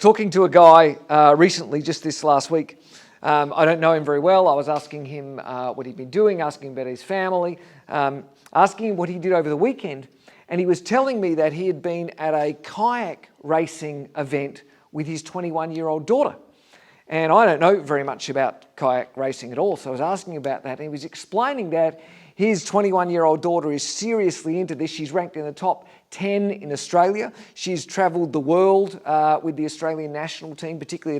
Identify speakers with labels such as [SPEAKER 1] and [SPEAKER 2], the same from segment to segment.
[SPEAKER 1] talking to a guy recently, just this last week. I don't know him very well. I was asking him what he'd been doing, asking him about his family, asking him what he did over the weekend. And he was telling me that he had been at a kayak racing event with his 21-year-old daughter. And I don't know very much about kayak racing at all, so I was asking about that. And he was explaining that his 21-year-old daughter is seriously into this. She's ranked in the top 10 in Australia. She's travelled the world with the Australian national team, particularly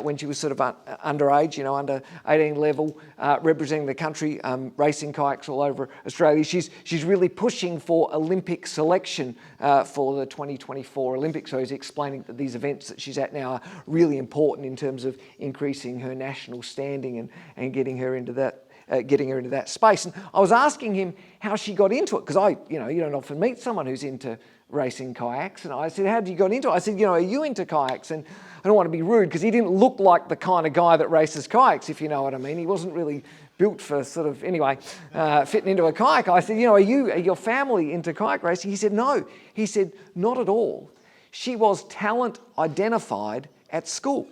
[SPEAKER 1] when she was sort of underage, under 18 level, representing the country, racing kayaks all over Australia. She's really pushing for Olympic selection for the 2024 Olympics. So he's explaining that these events that she's at now are really important in terms of increasing her national standing and getting her into that space. And I was asking him how she got into it, because you don't often meet someone who's into racing kayaks. And I said, how did you get into it? I said, are you into kayaks? And I don't want to be rude, because he didn't look like the kind of guy that races kayaks, if you know what I mean. He wasn't really built for fitting into a kayak. I said, are your family into kayak racing? He said, no. He said, not at all. She was talent identified at school.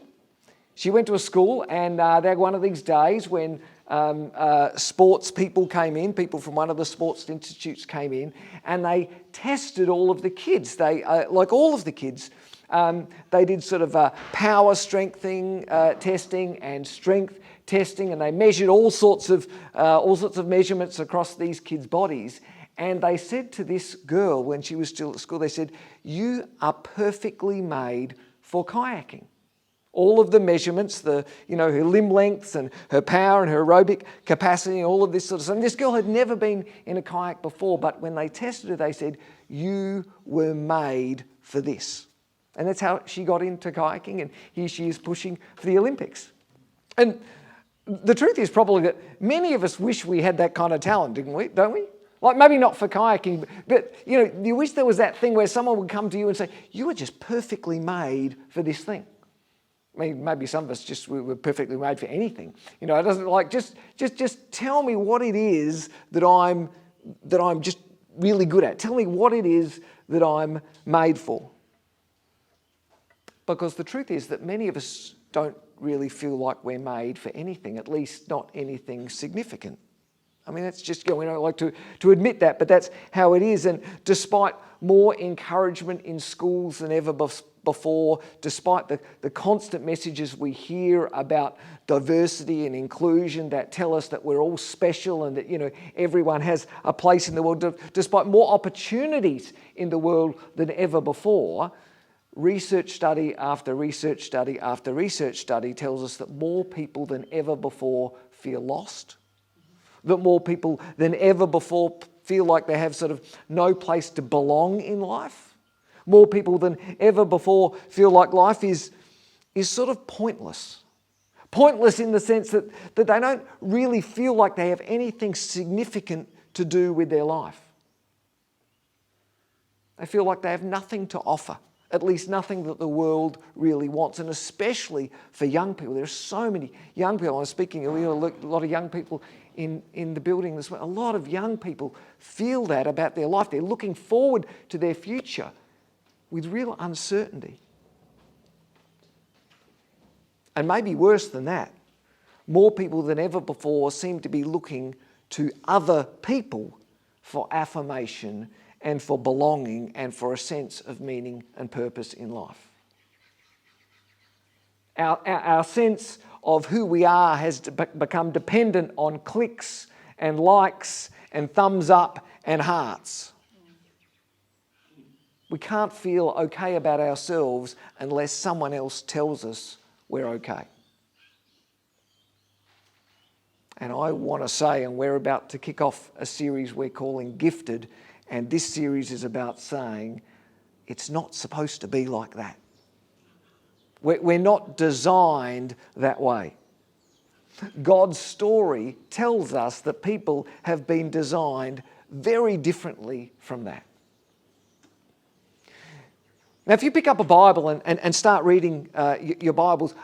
[SPEAKER 1] She went to a school, and they had one of these days when sports people came in, people from one of the sports institutes came in, and they tested all of the kids. They, like all of the kids, they did sort of power strengthening testing and strength testing, and they measured all sorts of measurements across these kids' bodies. And they said to this girl, when she was still at school, they said, "You are perfectly made for kayaking." All of the measurements, her limb lengths and her power and her aerobic capacity and all of this sort of stuff. And this girl had never been in a kayak before, but when they tested her, they said, "You were made for this." And that's how she got into kayaking, and here she is pushing for the Olympics. And the truth is probably that many of us wish we had that kind of talent, didn't we? Don't we? Like, maybe not for kayaking, but you wish there was that thing where someone would come to you and say, "You were just perfectly made for this thing." I mean, maybe some of us we're perfectly made for anything. It doesn't just tell me what it is that I'm just really good at. Tell me what it is that I'm made for. Because the truth is that many of us don't really feel like we're made for anything, at least not anything significant. I mean, that's just, we don't like to admit that, but that's how it is. And despite more encouragement in schools than ever before, despite the constant messages we hear about diversity and inclusion that tell us that we're all special and that, everyone has a place in the world, despite more opportunities in the world than ever before, research study after research study after research study tells us that more people than ever before feel lost, that more people than ever before feel like they have sort of no place to belong in life. More people than ever before feel like life is sort of pointless. Pointless in the sense that they don't really feel like they have anything significant to do with their life. They feel like they have nothing to offer, at least nothing that the world really wants, and especially for young people. There are so many young people. I was speaking earlier, a lot of young people in the building this way. A lot of young people feel that about their life. They're looking forward to their future with real uncertainty. And maybe worse than that, more people than ever before seem to be looking to other people for affirmation and for belonging and for a sense of meaning and purpose in life. Our sense of who we are has become dependent on clicks and likes and thumbs up and hearts. We can't feel okay about ourselves unless someone else tells us we're okay. And I want to say, and we're about to kick off a series we're calling Gifted, and this series is about saying it's not supposed to be like that. We're not designed that way. God's story tells us that people have been designed very differently from that. Now, if you pick up a Bible and start reading your Bibles,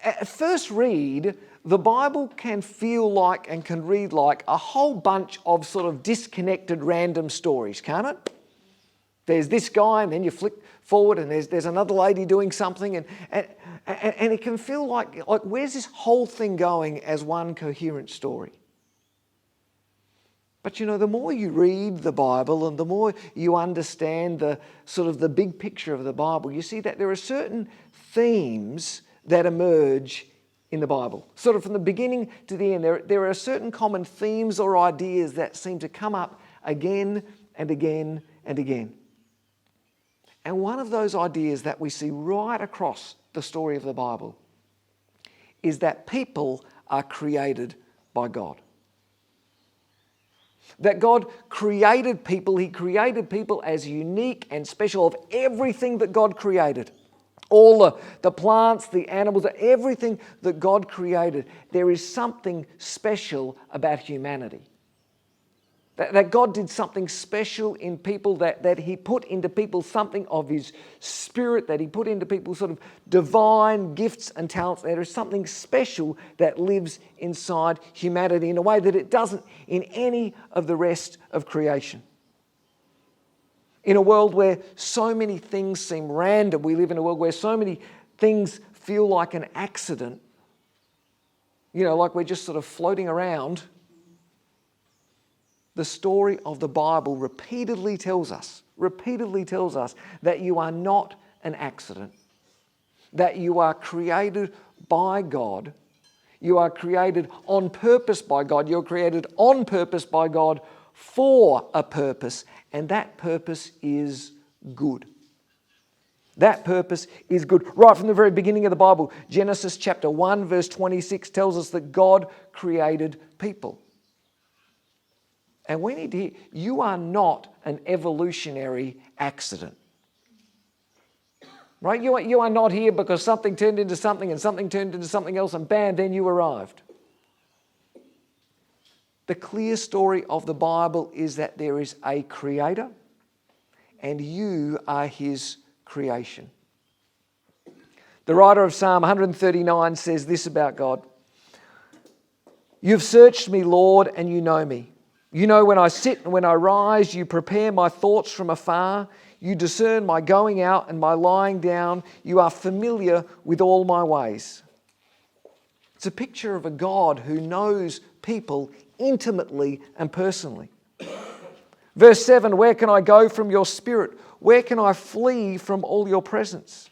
[SPEAKER 1] at first read, the Bible can feel like and can read like a whole bunch of sort of disconnected random stories, can't it? There's this guy, and then you flick forward and there's another lady doing something, and it can feel like where's this whole thing going as one coherent story? But the more you read the Bible and the more you understand the sort of the big picture of the Bible, you see that there are certain themes that emerge in the Bible. Sort of from the beginning to the end, there are certain common themes or ideas that seem to come up again and again and again. And one of those ideas that we see right across the story of the Bible is that people are created by God. That God created people. He created people as unique and special. Of everything that God created, all the plants, the animals, everything that God created, there is something special about humanity. That God did something special in people, that He put into people something of His Spirit, that He put into people sort of divine gifts and talents. There is something special that lives inside humanity in a way that it doesn't in any of the rest of creation. In a world where so many things seem random, we live in a world where so many things feel like an accident, like we're just sort of floating around. The story of the Bible repeatedly tells us that you are not an accident, that you are created by God, you are created on purpose by God, you're created on purpose by God for a purpose, and that purpose is good. That purpose is good. Right from the very beginning of the Bible, Genesis chapter 1 verse 26 tells us that God created people. And we need to hear, you are not an evolutionary accident. Right? You are not here because something turned into something and something turned into something else and bam, then you arrived. The clear story of the Bible is that there is a creator and you are his creation. The writer of Psalm 139 says this about God. You've searched me, Lord, and you know me. You know when I sit and when I rise, you prepare my thoughts from afar. You discern my going out and my lying down. You are familiar with all my ways. It's a picture of a God who knows people intimately and personally. Verse 7, where can I go from your spirit? Where can I flee from all your presence?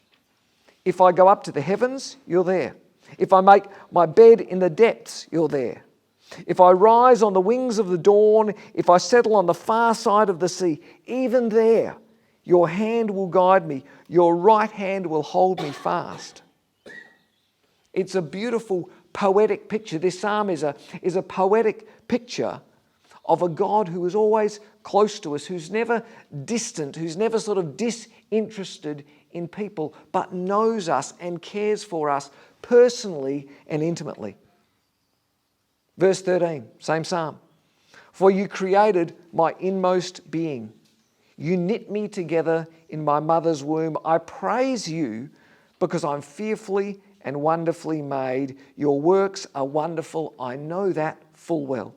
[SPEAKER 1] If I go up to the heavens, you're there. If I make my bed in the depths, you're there. If I rise on the wings of the dawn, if I settle on the far side of the sea, even there, your hand will guide me. Your right hand will hold me fast. It's a beautiful poetic picture. This psalm is a poetic picture of a God who is always close to us, who's never distant, who's never sort of disinterested in people, but knows us and cares for us personally and intimately. Verse 13, same psalm. For you created my inmost being. You knit me together in my mother's womb. I praise you because I'm fearfully and wonderfully made. Your works are wonderful. I know that full well.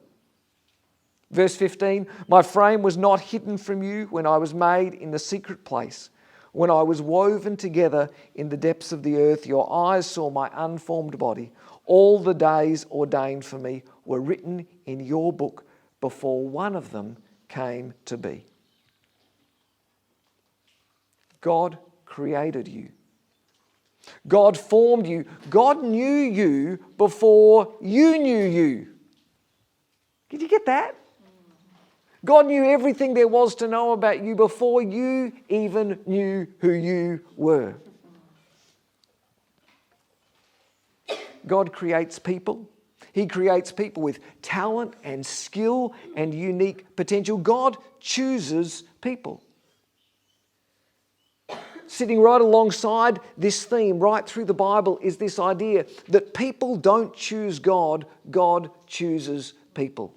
[SPEAKER 1] Verse 15, my frame was not hidden from you when I was made in the secret place. When I was woven together in the depths of the earth, your eyes saw my unformed body. All the days ordained for me were written in your book before one of them came to be. God created you. God formed you. God knew you before you knew you. Did you get that? God knew everything there was to know about you before you even knew who you were. God creates people. He creates people with talent and skill and unique potential. God chooses people. Sitting right alongside this theme, right through the Bible, is this idea that people don't choose God, God chooses people.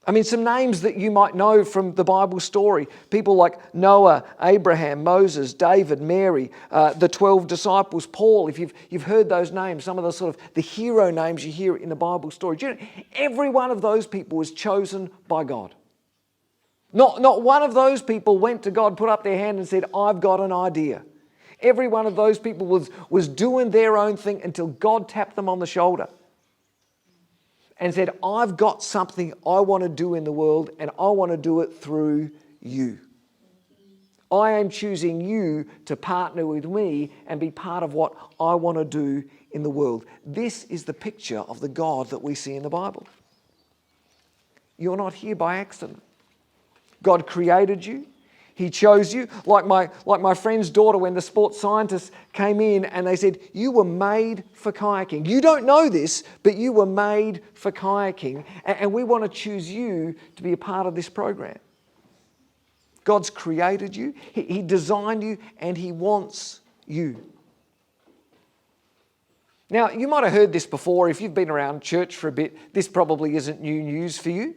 [SPEAKER 1] I mean, some names that you might know from the Bible story. People like Noah, Abraham, Moses, David, Mary, the 12 disciples, Paul. If you've heard those names, some of the sort of the hero names you hear in the Bible story. Do you know, every one of those people was chosen by God. Not one of those people went to God, put up their hand and said, I've got an idea. Every one of those people was doing their own thing until God tapped them on the shoulder and said, I've got something I want to do in the world, and I want to do it through you. I am choosing you to partner with me and be part of what I want to do in the world. This is the picture of the God that we see in the Bible. You're not here by accident. God created you. He chose you. Like my friend's daughter, when the sports scientists came in and they said, you were made for kayaking. You don't know this, but you were made for kayaking, and we want to choose you to be a part of this program. God's created you. He designed you, and He wants you. Now, you might have heard this before. If you've been around church for a bit, this probably isn't new news for you.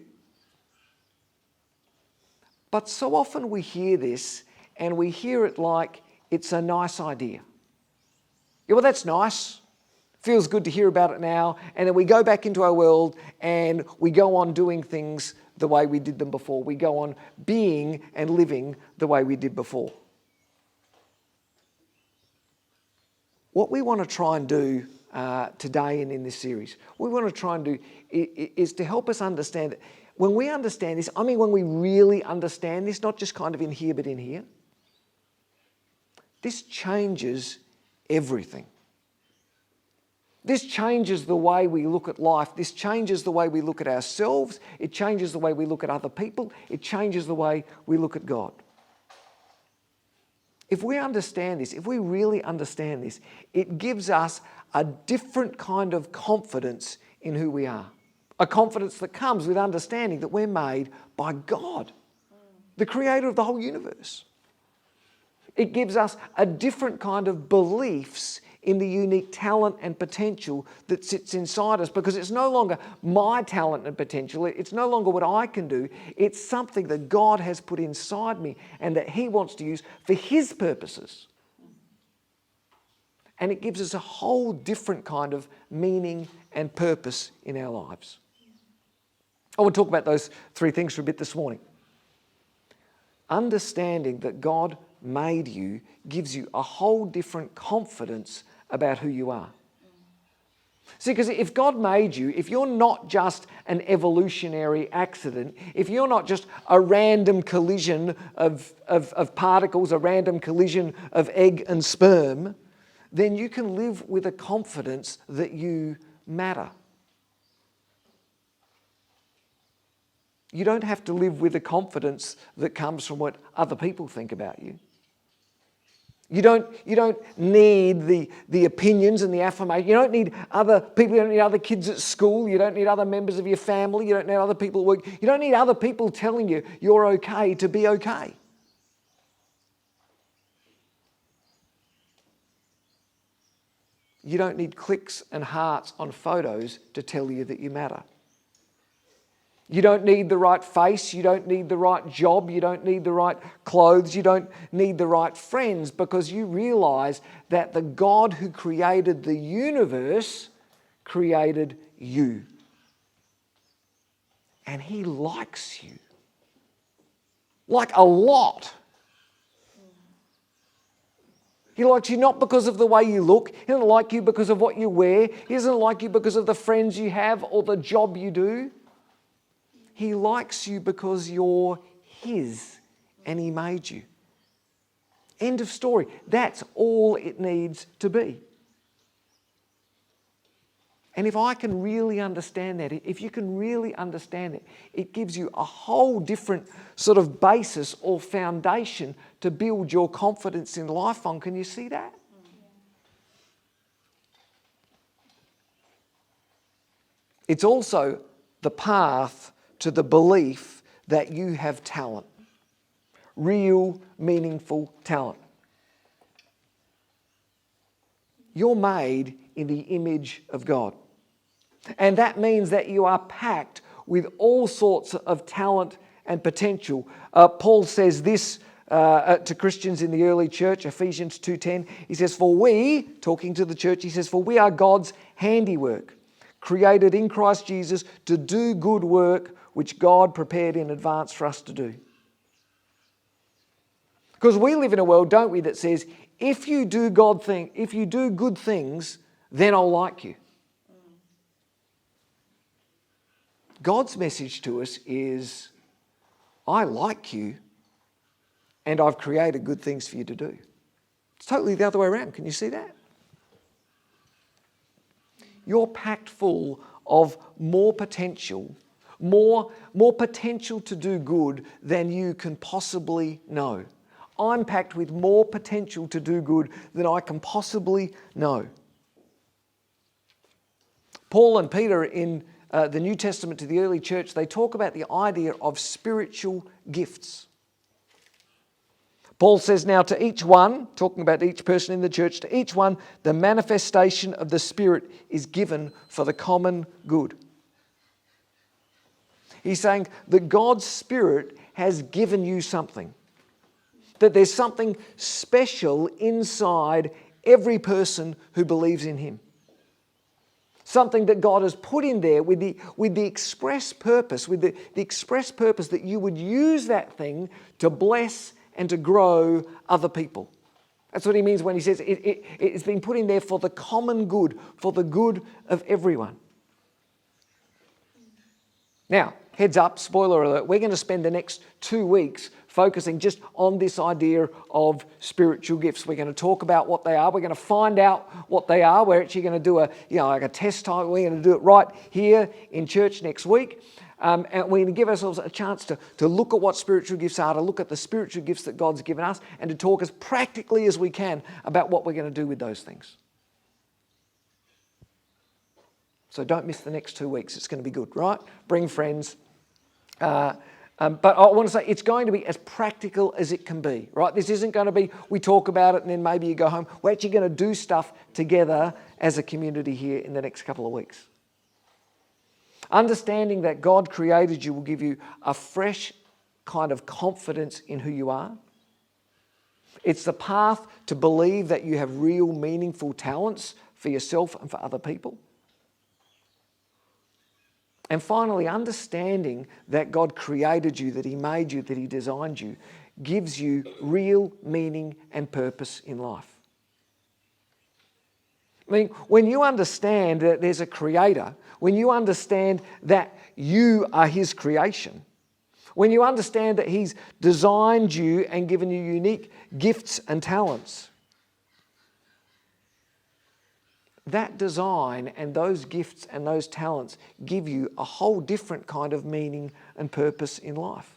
[SPEAKER 1] But so often we hear this, and we hear it like it's a nice idea. Yeah, well, that's nice. Feels good to hear about it now. And then we go back into our world and we go on doing things the way we did them before. We go on being and living the way we did before. What we want to try and do today and in this series, what we want to try and do is to help us understand that when we understand this, I mean when we really understand this, not just kind of in here but in here, this changes everything. This changes the way we look at life. This changes the way we look at ourselves. It changes the way we look at other people. It changes the way we look at God. If we understand this, if we really understand this, it gives us a different kind of confidence in who we are. A confidence that comes with understanding that we're made by God, the creator of the whole universe. It gives us a different kind of beliefs in the unique talent and potential that sits inside us, because it's no longer my talent and potential. It's no longer what I can do. It's something that God has put inside me and that He wants to use for His purposes. And it gives us a whole different kind of meaning and purpose in our lives. I want to talk about those three things for a bit this morning. Understanding that God made you gives you a whole different confidence about who you are. See, because if God made you, if you're not just an evolutionary accident, if you're not just a random collision of particles, a random collision of egg and sperm, then you can live with a confidence that you matter. You don't have to live with the confidence that comes from what other people think about you. You don't need the opinions and the affirmation. You don't need other people. You don't need other kids at school. You don't need other members of your family. You don't need other people at work. You don't need other people telling you you're okay to be okay. You don't need clicks and hearts on photos to tell you that you matter. You don't need the right face, you don't need the right job, you don't need the right clothes, you don't need the right friends, because you realise that the God who created the universe created you. And He likes you. Like a lot. He likes you not because of the way you look. He doesn't like you because of what you wear. He doesn't like you because of the friends you have or the job you do. He likes you because you're His and He made you. End of story. That's all it needs to be. And if I can really understand that, if you can really understand it, it gives you a whole different sort of basis or foundation to build your confidence in life on. Can you see that? It's also the path to the belief that you have talent. Real, meaningful talent. You're made in the image of God. And that means that you are packed with all sorts of talent and potential. Paul says this to Christians in the early church, Ephesians 2:10. He says, for we, talking to the church, he says, for we are God's handiwork, created in Christ Jesus to do good work which God prepared in advance for us to do. Because we live in a world, don't we, that says, if you do good things, then I'll like you. God's message to us is, I like you and I've created good things for you to do. It's totally the other way around. Can you see that? You're packed full of more potential to do good than you can possibly know. I'm packed with more potential to do good than I can possibly know. Paul and Peter in the New Testament to the early church, they talk about the idea of spiritual gifts. Paul says, now to each one, talking about each person in the church, to each one, the manifestation of the Spirit is given for the common good. He's saying that God's Spirit has given you something. That there's something special inside every person who believes in Him. Something that God has put in there with the express purpose, that you would use that thing to bless and to grow other people. That's what he means when he says it's been put in there for the common good, for the good of everyone. Now, heads up, spoiler alert, we're going to spend the next 2 weeks focusing just on this idea of spiritual gifts. We're going to talk about what they are. We're going to find out what they are. We're actually going to do a test time. We're going to do it right here in church next week. And we're going to give ourselves a chance to look at what spiritual gifts are, to look at the spiritual gifts that God's given us, and to talk as practically as we can about what we're going to do with those things. So don't miss the next 2 weeks. It's going to be good, right? Bring friends. But I want to say it's going to be as practical as it can be, right? This isn't going to be we talk about it and then maybe you go home. We're actually going to do stuff together as a community here in the next couple of weeks. Understanding that God created you will give you a fresh kind of confidence in who you are. It's the path to believe that you have real meaningful talents for yourself and for other people. And finally, understanding that God created you, that He made you, that He designed you, gives you real meaning and purpose in life. I mean, when you understand that there's a creator, when you understand that you are His creation, when you understand that He's designed you and given you unique gifts and talents, that design and those gifts and those talents give you a whole different kind of meaning and purpose in life.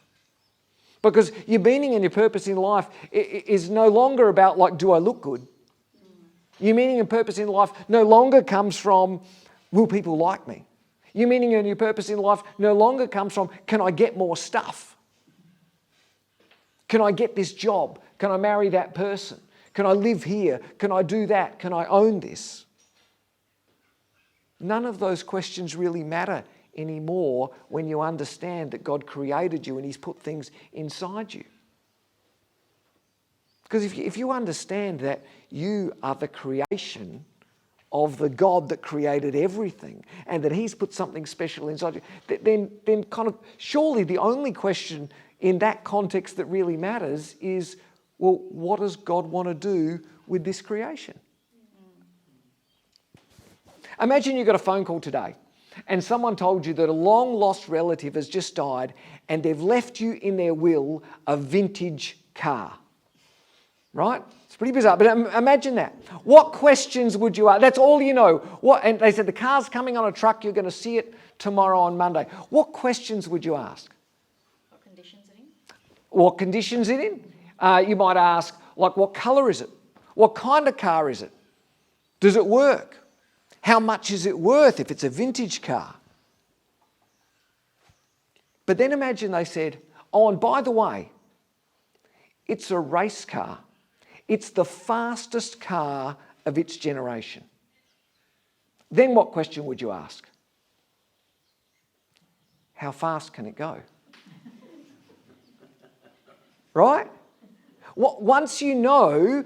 [SPEAKER 1] Because your meaning and your purpose in life is no longer about, like, do I look good? Your meaning and purpose in life no longer comes from, will people like me? Your meaning and your purpose in life no longer comes from, can I get more stuff? Can I get this job? Can I marry that person? Can I live here? Can I do that? Can I own this? None of those questions really matter anymore when you understand that God created you and He's put things inside you. Because if you understand that you are the creation of the God that created everything and that He's put something special inside you, then kind of surely the only question in that context that really matters is, well, what does God want to do with this creation? Imagine you got a phone call today and someone told you that a long-lost relative has just died and they've left you in their will a vintage car. Right? It's pretty bizarre, but imagine that. What questions would you ask? That's all you know. And they said the car's coming on a truck, you're going to see it tomorrow on Monday. What questions would you ask?
[SPEAKER 2] What conditions it in?
[SPEAKER 1] What conditions it in? You might ask, like, what colour is it? What kind of car is it? Does it work? How much is it worth if it's a vintage car? But then imagine they said, oh, and by the way, it's a race car. It's the fastest car of its generation. Then what question would you ask? How fast can it go? Right? Once you know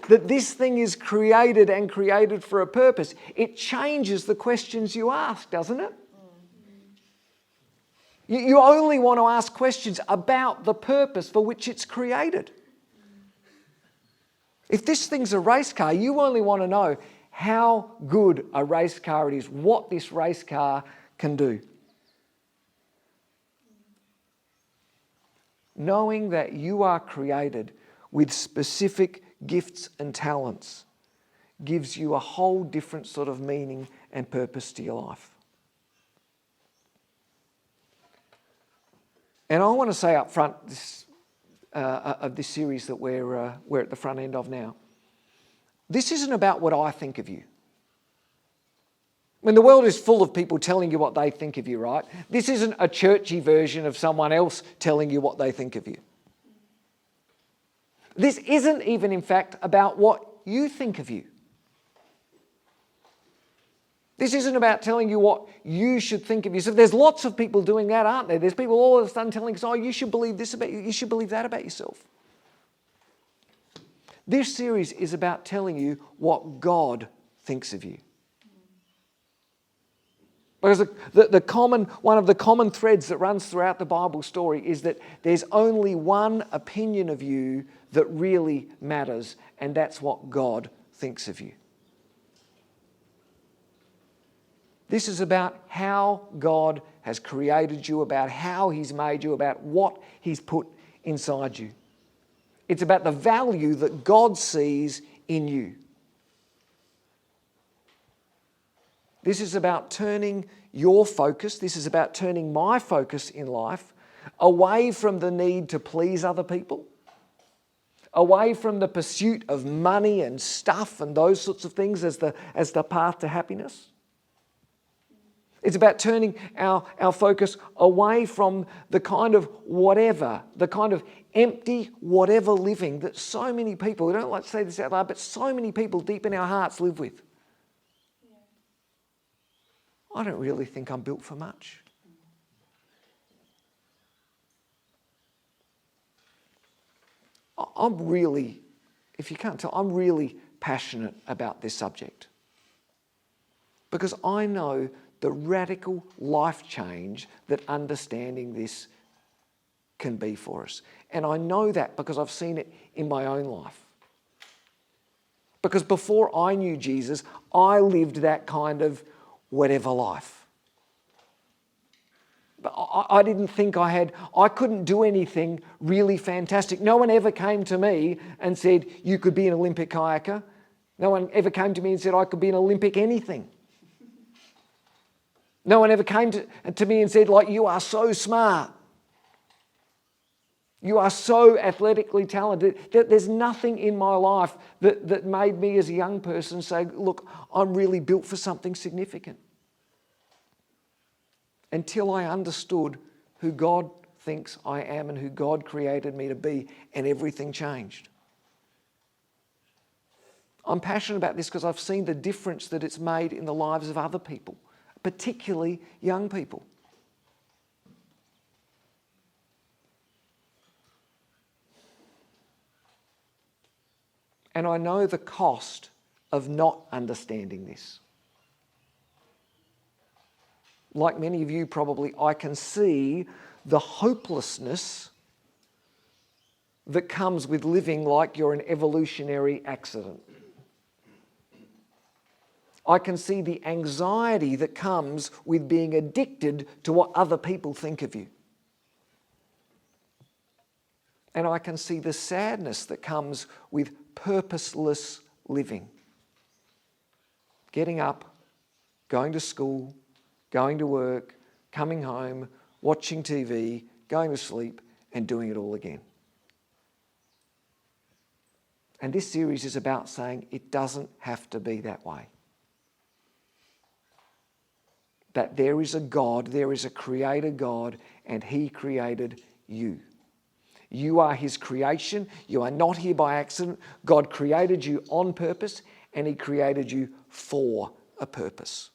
[SPEAKER 1] that this thing is created and created for a purpose, it changes the questions you ask, doesn't it? You only want to ask questions about the purpose for which it's created. If this thing's a race car, you only want to know how good a race car it is, what this race car can do. Knowing that you are created with specific gifts and talents gives you a whole different sort of meaning and purpose to your life. And I want to say up front of this series that we're at the front end of now, this isn't about what I think of you. I mean, the world is full of people telling you what they think of you, right? This isn't a churchy version of someone else telling you what they think of you. This isn't even, in fact, about what you think of you. This isn't about telling you what you should think of yourself. There's lots of people doing that, aren't there? There's people all of a sudden telling us, oh, you should believe this about you, you should believe that about yourself. This series is about telling you what God thinks of you. Because one of the common threads that runs throughout the Bible story is that there's only one opinion of you that really matters, and that's what God thinks of you. This is about how God has created you, about how He's made you, about what He's put inside you. It's about the value that God sees in you. This is about turning your focus, this is about turning my focus in life away from the need to please other people, away from the pursuit of money and stuff and those sorts of things as the path to happiness. It's about turning our focus away from the kind of whatever, the kind of empty whatever living that so many people, we don't like to say this out loud, but so many people deep in our hearts live with. I don't really think I'm built for much. I'm really, if you can't tell, I'm really passionate about this subject. Because I know the radical life change that understanding this can be for us. And I know that because I've seen it in my own life. Because before I knew Jesus, I lived that kind of whatever life. But I didn't think I couldn't do anything really fantastic. No one ever came to me and said, you could be an Olympic kayaker. No one ever came to me and said, I could be an Olympic anything. No one ever came to me and said, like, you are so smart. You are so athletically talented. There's nothing in my life that made me as a young person say, look, I'm really built for something significant. Until I understood who God thinks I am and who God created me to be, and everything changed. I'm passionate about this because I've seen the difference that it's made in the lives of other people, particularly young people. And I know the cost of not understanding this. Like many of you probably, I can see the hopelessness that comes with living like you're an evolutionary accident. I can see the anxiety that comes with being addicted to what other people think of you. And I can see the sadness that comes with purposeless living. Getting up, going to school, going to work, coming home, watching TV, going to sleep, and doing it all again. And this series is about saying it doesn't have to be that way. That there is a God, there is a creator God, and He created you. You are His creation. You are not here by accident. God created you on purpose, and He created you for a purpose.